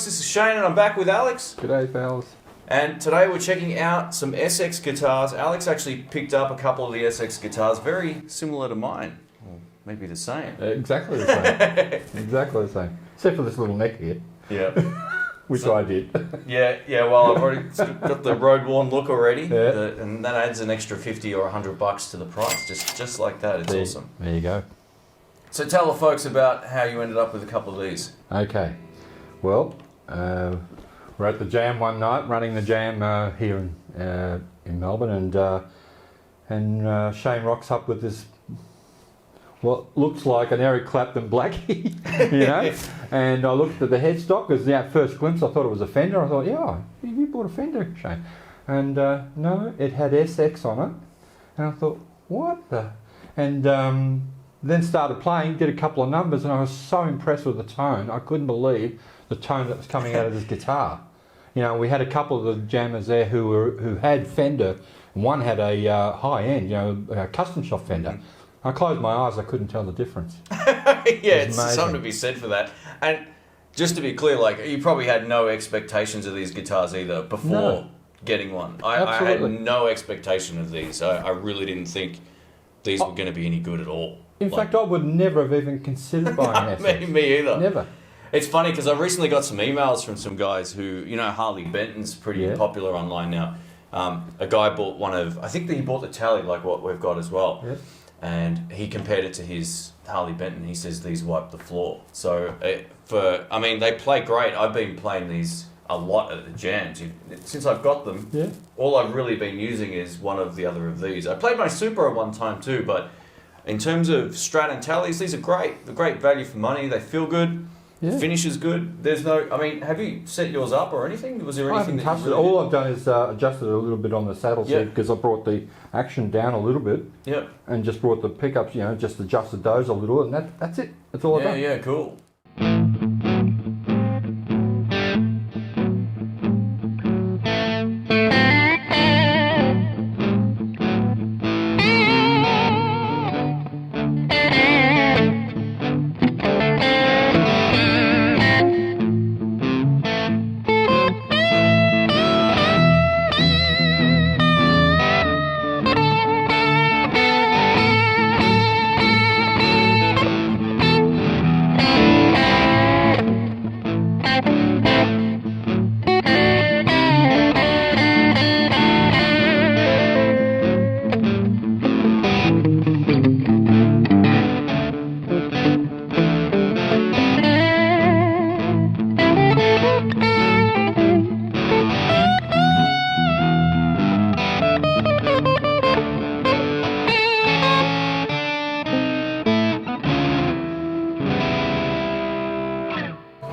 folks, this is Shane and I'm back with Alex. G'day, pals. And today we're checking out some SX guitars. Alex actually picked up a couple of the SX guitars, very similar to mine. Or maybe the same. Exactly the same. Exactly the same. Except for this little neck here. Yeah. Which I did. Yeah, well, I've already got the road-worn look already. Yeah. And that adds an extra $50 or $100 to the price, just like that. It's awesome. There you go. So tell the folks about how you ended up with a couple of these. Okay. Well, we're at the jam one night, running the jam here in Melbourne, and Shane rocks up with this, what looks like an Eric Clapton Blackie, you know. And I looked at the headstock because at first glimpse I thought it was a Fender. I thought, yeah, you bought a Fender, Shane. And no, it had SX on it. And I thought, what the? And then started playing, did a couple of numbers, and I was so impressed with the tone. I couldn't believe the tone that was coming out of this guitar. You know, we had a couple of the jammers there who had Fender, and one had a high end, you know, a custom shop Fender. I closed my eyes, I couldn't tell the difference. Yeah, it's something to be said for that. And just to be clear, like, you probably had no expectations of these guitars either before getting one. I had no expectation of these. I really didn't think these were going to be any good at all. In fact, I would never have even considered buying an SX. Me either. Never. It's funny because I recently got some emails from some guys who, you know, Harley Benton's pretty popular online now. A guy bought one of, I think that he bought the Tally, like what we've got as well. Yep. And he compared it to his Harley Benton. He says these wipe the floor. So, I mean, they play great. I've been playing these a lot at the jams. Since I've got them, all I've really been using is one of the other of these. I played my Supro one time too, but in terms of Strat and Tallies, these are great. They're great value for money. They feel good. Yeah. Finish is good. There's no, I mean, have you set yours up or anything? Was there anything that you really All I've done is adjusted it a little bit on the saddle seat because I brought the action down a little bit. Yep. And just brought the pickups, you know, just adjusted those a little, and that's it. That's all I've done. Yeah, cool.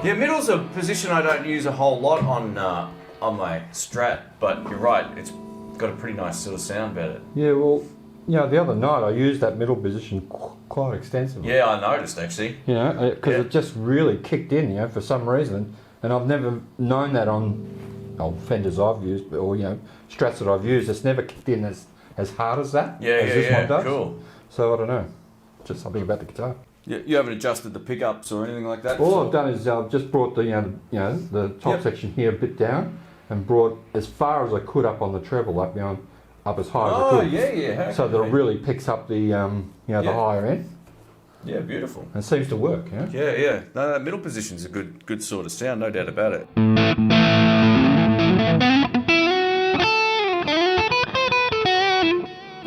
Yeah, middle's a position I don't use a whole lot on my Strat, but you're right, it's got a pretty nice sort of sound about it. Yeah, well, you know, the other night I used that middle position quite extensively. Yeah, I noticed actually. You know, because it just really kicked in, you know, for some reason, and I've never known that on Fenders I've used, or, you know, Strats that I've used. It's never kicked in as hard as that, as this one does. Cool. So I don't know, just something about the guitar. You haven't adjusted the pickups or anything like that? All I've done is I've just brought the the top section here a bit down and brought as far as I could up on the treble, up as high as I could. Yeah. So that it really picks up the the higher end. Yeah, beautiful. And it seems to work, you know? Yeah. No, that middle position's a good sort of sound, no doubt about it.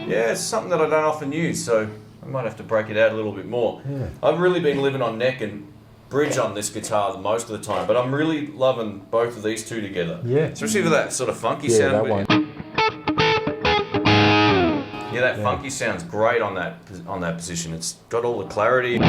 Yeah, it's something that I don't often use, so I might have to break it out a little bit more. Yeah. I've really been living on neck and bridge on this guitar most of the time, but I'm really loving both of these two together. Yeah. Especially with that sort of funky sound. That one. Yeah, that funky sounds great on that position. It's got all the clarity.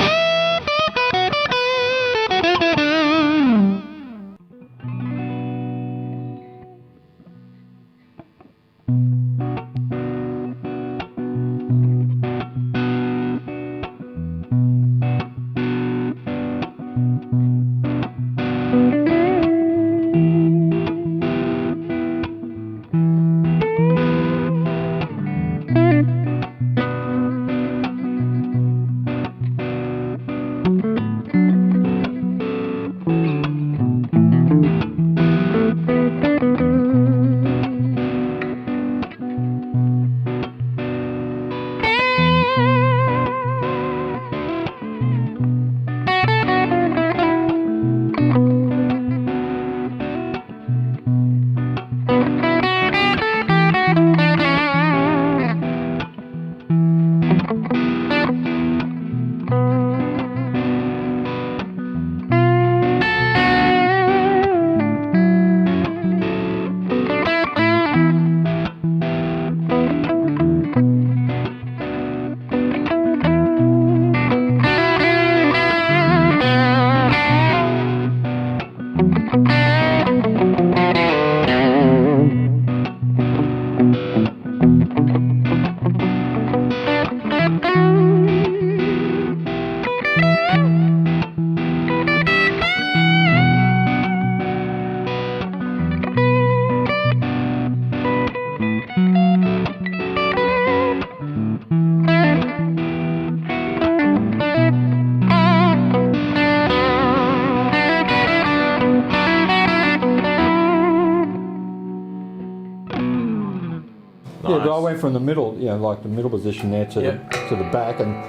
Yeah, but I went from the middle, you know, like the middle position there to the back, and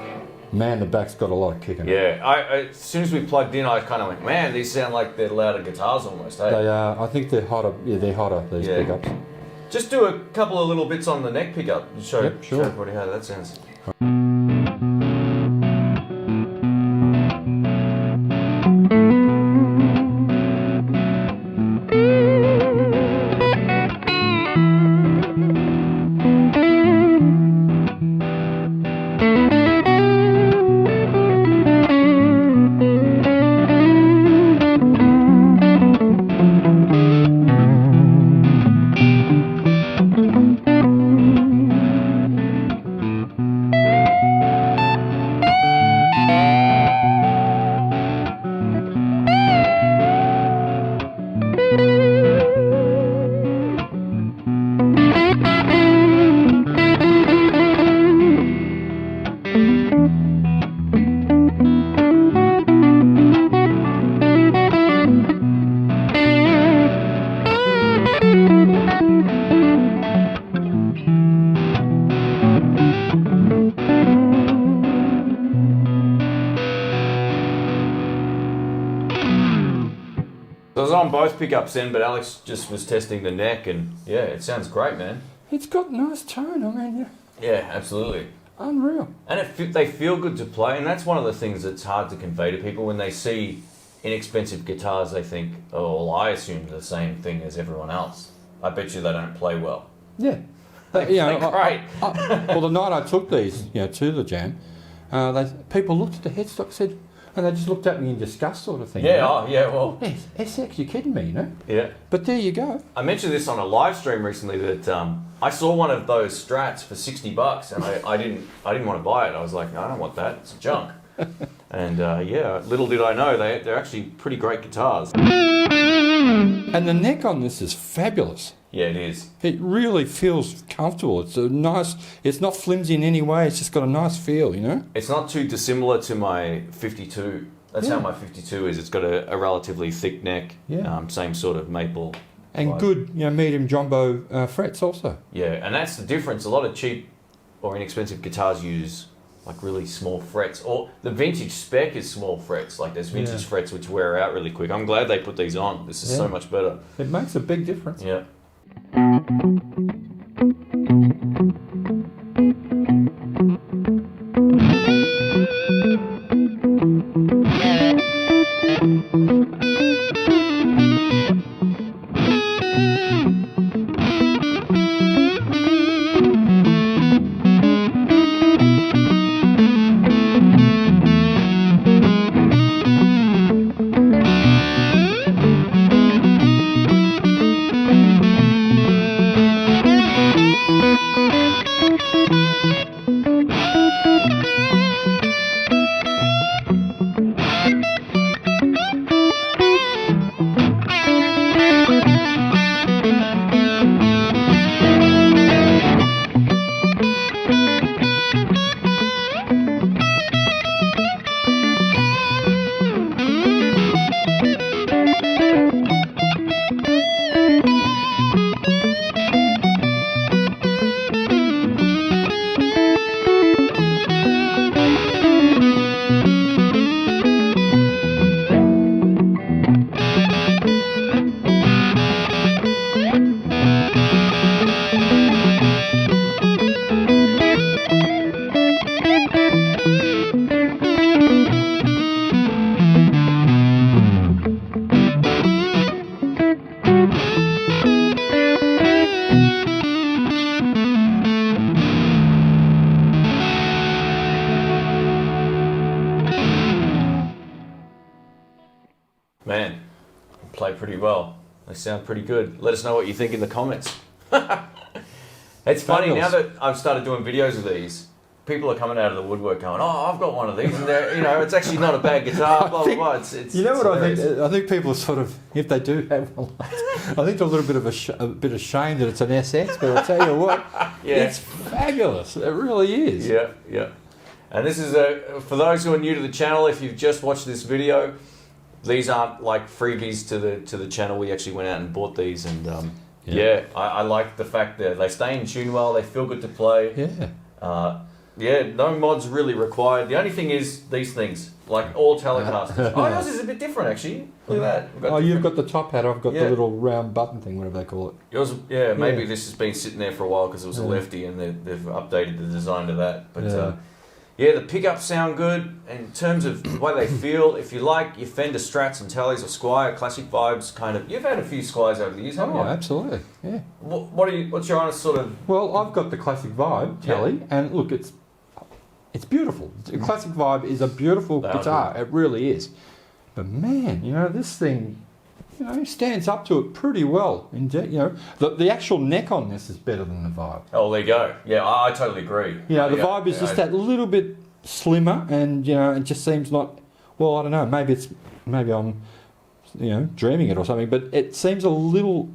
man, the back's got a lot of kick in it. Yeah, as soon as we plugged in, I kind of went, man, these sound like they're louder guitars almost. Eh? They are. I think they're hotter. Yeah, they're hotter. These pickups. Just do a couple of little bits on the neck pickup and show everybody how that sounds. So I was on both pickups then, but Alex just was testing the neck, and yeah, it sounds great, man. It's got nice tone. I mean, yeah, absolutely, unreal. And they feel good to play, and that's one of the things that's hard to convey to people when they see inexpensive guitars. They think, oh, well, I assume the same thing as everyone else. I bet you they don't play well. Yeah, They play great. Well, the night I took these, you know, to the jam, people looked at the headstock, said. And they just looked at me in disgust, sort of thing. Yeah, you know? oh, yeah, well. SX, you're kidding me, you know? Yeah. But there you go. I mentioned this on a live stream recently that I saw one of those Strats for $60, and I didn't want to buy it. I was like, I don't want that. It's junk. And yeah, little did I know they're actually pretty great guitars. And the neck on this is fabulous. Yeah, it is. It really feels comfortable. It's a nice. It's not flimsy in any way. It's just got a nice feel, you know. It's not too dissimilar to my 52. That's how my 52 is. It's got a relatively thick neck. Yeah. Same sort of maple. And vibe. good, you know, medium jumbo frets also. Yeah, and that's the difference. A lot of cheap or inexpensive guitars use like really small frets, or the vintage spec is small frets. Like there's vintage frets which wear out really quick. I'm glad they put these on. This is so much better. It makes a big difference. Yeah. Man, they play pretty well. They sound pretty good. Let us know what you think in the comments. It's funny, now that I've started doing videos of these, people are coming out of the woodwork going, oh, I've got one of these, and you know, it's actually not a bad guitar, blah, blah, blah. It's you know what hilarious. I think? I think people are sort of, if they do have one, I think they're a little bit of a bit ashamed that it's an SX, but I'll tell you what, it's fabulous. It really is. Yeah, yeah. And this is for those who are new to the channel, if you've just watched this video, these aren't like freebies to the channel. We actually went out and bought these, and Yeah, I like the fact that they stay in tune well, they feel good to play. Yeah. No mods really required. The only thing is these things, like all Telecasters. Yours is a bit different actually. Look at that. You've got the top hat, I've got the little round button thing, whatever they call it. Yours, maybe this has been sitting there for a while because it was a lefty and they've updated the design to that. But the pickups sound good. In terms of the way they feel, if you like your Fender Strats and Tellys or Squier Classic Vibes, you've had a few Squiers over the years, haven't you? Oh, absolutely, yeah. What's your honest sort of... Well, I've got the Classic Vibe Telly, and look, it's beautiful. The Classic Vibe is a beautiful guitar, it really is. But man, this thing, stands up to it pretty well. Indeed, the actual neck on this is better than the Vibe. Oh, there you go. Yeah, I totally agree. The Vibe is just that little bit slimmer, and it just seems not. Well, I don't know. Maybe I'm, dreaming it or something. But it seems a little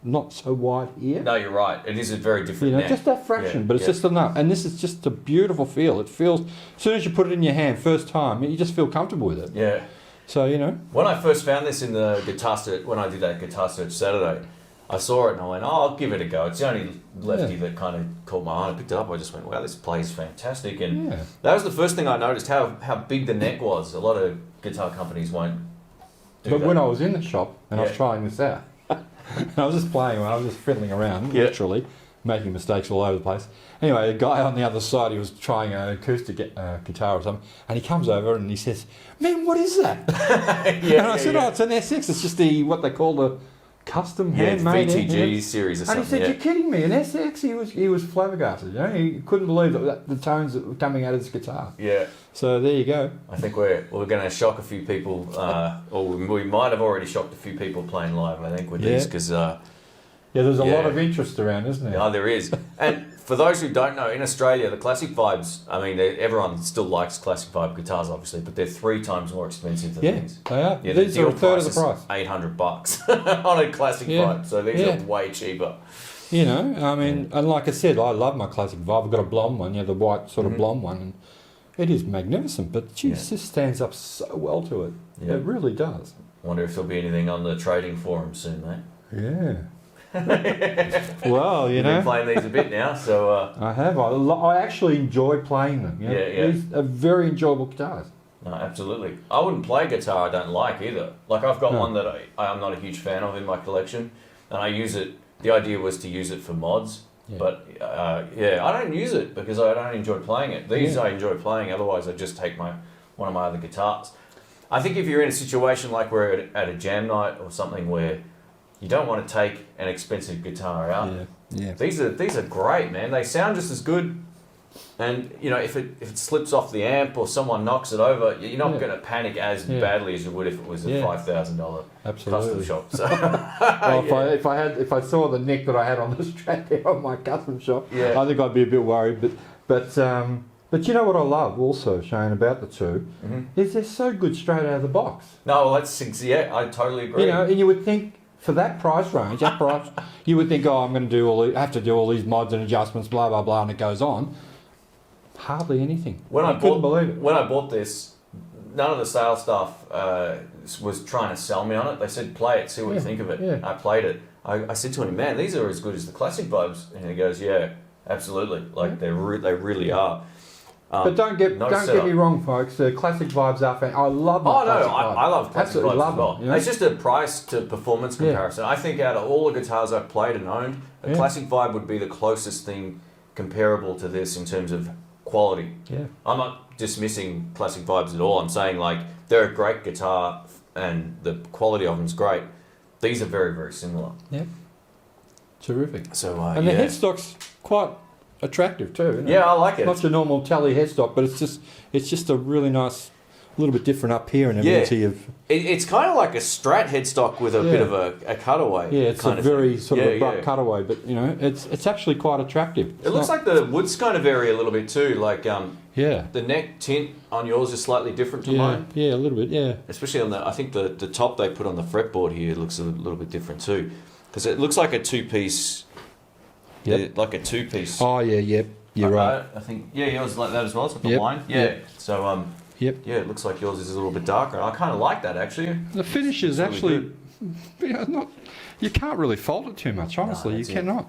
not so wide here. No, you're right. It is a very different neck. Just that fraction, but it's just enough. And this is just a beautiful feel. It feels, as soon as you put it in your hand, first time, you just feel comfortable with it. Yeah. So, When I first found this in the Guitar Search, when I did that Guitar Search Saturday, I saw it and I went, I'll give it a go. It's the only lefty that kind of caught my eye. I picked it up, I just went, wow, this plays fantastic. And that was the first thing I noticed, how big the neck was. A lot of guitar companies won't do that. But when I was in the shop and I was trying this out, and I was just playing, I was just fiddling around, literally, making mistakes all over the place. Anyway, a guy on the other side, he was trying an acoustic guitar or something, and he comes over and he says, "Man, what is that?" And I said, "Oh, it's an SX. It's just what they call the custom handmade VTG series or something." And he said, "You're kidding me, an SX?" He was flabbergasted. He couldn't believe that the tones that were coming out of his guitar. Yeah. So there you go. I think we're going to shock a few people, or we might have already shocked a few people playing live. I think with these because there's a lot of interest around, isn't there? Yeah, there is. And for those who don't know, in Australia, the Classic Vibes, I mean, everyone still likes Classic Vibe guitars, obviously, but they're 3 times more expensive than these. They are. Yeah, these are a third of the price. $800 on a Classic Vibe, so these are way cheaper. I mean, and like I said, I love my Classic Vibe. I've got a blonde one, the white sort of blonde one, and it is magnificent, but geez, this stands up so well to it. Yeah. It really does. Wonder if there'll be anything on the trading forum soon, mate. Yeah. Well, You've been playing these a bit now, so... I have. I actually enjoy playing them. These are very enjoyable guitars. No, absolutely. I wouldn't play a guitar I don't like either. Like, I've got one that I'm not a huge fan of in my collection, and I use it... The idea was to use it for mods, but, I don't use it because I don't enjoy playing it. These I enjoy playing, otherwise I just take one of my other guitars. I think if you're in a situation like we're at a jam night or something where you don't want to take an expensive guitar out. These are great, man. They sound just as good. And if it slips off the amp or someone knocks it over, you're not going to panic as badly as you would if it was a $5,000 custom shop. So, well, if I saw the neck that I had on the Strat there on my custom shop, I think I'd be a bit worried. But you know what I love also, Shane, about the two is they're so good straight out of the box. No, well, I totally agree. And you would think, for that price range, you would think, I'm going to have to do all these mods and adjustments, blah blah blah, and it goes on. Hardly anything. I couldn't believe it. When I bought this, none of the sales staff was trying to sell me on it. They said, "Play it, see what you think of it." Yeah. I played it. I said to him, "Man, these are as good as the Classic Vibes," and he goes, "Yeah, absolutely. Like they really are." But don't get me wrong, folks. The Classic Vibes are fan. I love. I love Classic Vibes as well. Them, It's just a price to performance comparison. I think out of all the guitars I've played and owned, a Classic Vibe would be the closest thing comparable to this in terms of quality. Yeah. I'm not dismissing Classic Vibes at all. I'm saying they're a great guitar and the quality of them's great. These are very, very similar. Yeah. Terrific. So and the headstock's quite attractive too, isn't it? Yeah, I like it. Not your normal Tele headstock, but it's just a really nice, a little bit different up here and everything. It's kind of like a Strat headstock with a bit of a cutaway. Yeah, it's a very sort of abrupt cutaway, but it's actually quite attractive. It looks like the woods kind of vary a little bit too. Like the neck tint on yours is slightly different to mine. Yeah, a little bit. Yeah, especially on I think the top they put on the fretboard here looks a little bit different too, because it looks like a two-piece. Yep. Like a two-piece. Oh yeah, yep. You're right. I think yours is like that as well. It's got the line. Yeah. Yep. So Yep. Yeah, it looks like yours is a little bit darker. I kind of like that actually. The finish is actually, You can't really fault it too much, honestly. No, you that's it. cannot.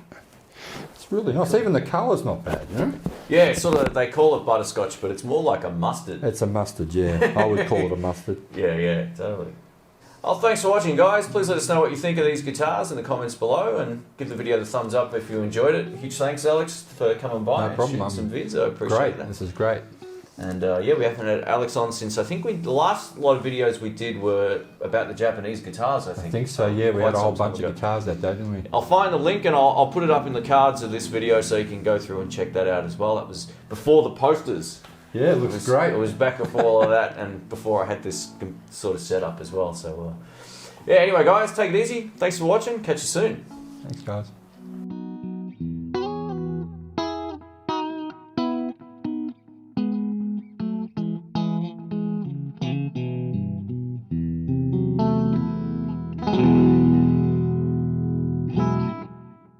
It's really nice. Even the colour's not bad, you know? Yeah, it's sort of, they call it butterscotch, but it's more like a mustard. It's a mustard, yeah. I would call it a mustard. Yeah, totally. Oh, thanks for watching, guys. Please let us know what you think of these guitars in the comments below, and give the video the thumbs up if you enjoyed it. Huge thanks, Alex, for coming by No problem, and shooting some vids. I appreciate Great, that. this is great. And yeah, we haven't had Alex on since, I think the last lot of videos we did were about the Japanese guitars, I think. I think so, yeah. We Quite had a whole some time bunch ago. of guitars that day, didn't we? I'll find the link and I'll put it up in the cards of this video so you can go through and check that out as well. That was before the posters. Yeah, it looks great. It was back before all of that and before I had this sort of setup as well. So yeah, anyway, guys, take it easy. Thanks for watching. Catch you soon. Thanks, guys.